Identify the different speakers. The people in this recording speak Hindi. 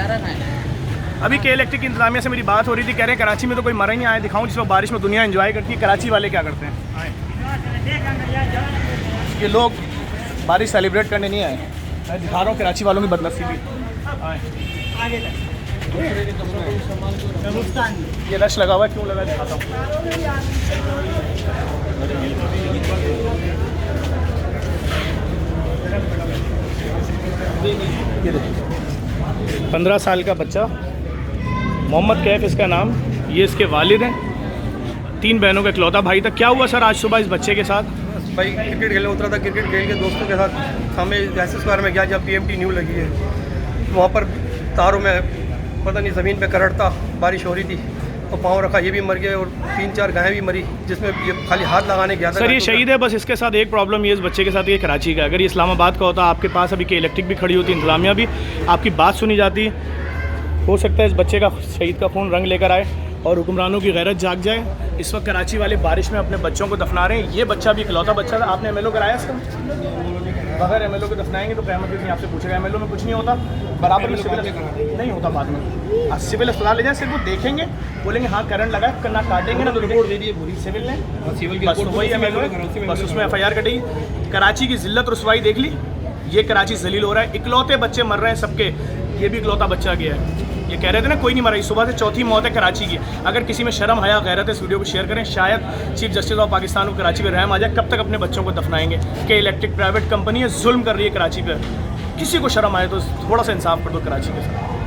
Speaker 1: अभी के इलेक्ट्रिक इंतजामिया से मेरी बात हो रही थी, कह रहे हैं कराची में तो कोई मरा ही नहीं आया। दिखाऊं जिस वक्त बारिश में दुनिया एंजॉय करती है, कराची वाले क्या करते हैं। ये लोग बारिश सेलिब्रेट करने नहीं आए। मैं दिखा रहा हूँ कराची वालों की बदनसीबी। ये रश लगा हुआ है, क्यों लगा दिखाता हूँ। ये देखिए 15 साल का बच्चा, मोहम्मद कैफ इसका नाम, ये इसके वालिद हैं, 3 बहनों का इकलौता भाई था। क्या हुआ सर आज सुबह इस बच्चे के साथ?
Speaker 2: भाई क्रिकेट खेलने उतरा था, क्रिकेट खेल के दोस्तों के साथ हमें जैसे स्क्वायर में गया जब PMT न्यू लगी है, वहाँ पर तारों में पता नहीं ज़मीन पे करंट था, बारिश हो रही थी तो पाँव रखा, ये भी मर गए और 3-4 गायें भी मरी, जिसमें ये खाली हाथ लगाने गया था।
Speaker 1: सर ये शहीद है, बस इसके साथ एक प्रॉब्लम ये इस बच्चे के साथ ये कराची का। अगर ये इस्लामाबाद का होता, आपके पास अभी के इलेक्ट्रिक भी खड़ी होती, इंतजामिया भी, आपकी बात सुनी जाती। हो सकता है इस बच्चे का शहीद का खून रंग लेकर आए और हुक्मरानों की गैरत जाग जाए। इस वक्त कराची वाले बारिश में अपने बच्चों को दफना रहे हैं। ये बच्चा भी इकलौता बच्चा था। आपने MLO कराया इसका? बगैर MLO के दफनाएंगे तो क़यामत भी आपसे पूछेगा। MLO में कुछ नहीं होता, बराबर में सिविल नहीं होता बाद में। सिविल अस्पताल ले जाए, सिर्फ वो देखेंगे, बोलेंगे हाँ करंट लगा है, ना काटेंगे ना तो रिपोर्ट दे दिए पूरी सिविल ने, बस वही MLO है, बस उसमें FIR कटेगी। कराची की जिल्लत रसवाई देख ली, ये कराची जलील हो रहा है। इकलौते बच्चे मर रहे हैं सबके, ये भी इकलौता बच्चा गया है। ये कह रहे थे ना कोई नहीं मरा, इस सुबह से चौथी मौत है कराची की। अगर किसी में शर्म हया गैरत है, इस वीडियो को शेयर करें, शायद चीफ जस्टिस ऑफ पाकिस्तान को कराची पे रहम आ जाए। कब तक अपने बच्चों को दफनाएंगे? के इलेक्ट्रिक प्राइवेट कंपनी है, जुल्म कर रही है कराची पे। किसी को शर्म आए तो थोड़ा सा इंसाफ कर दो कराची के साथ।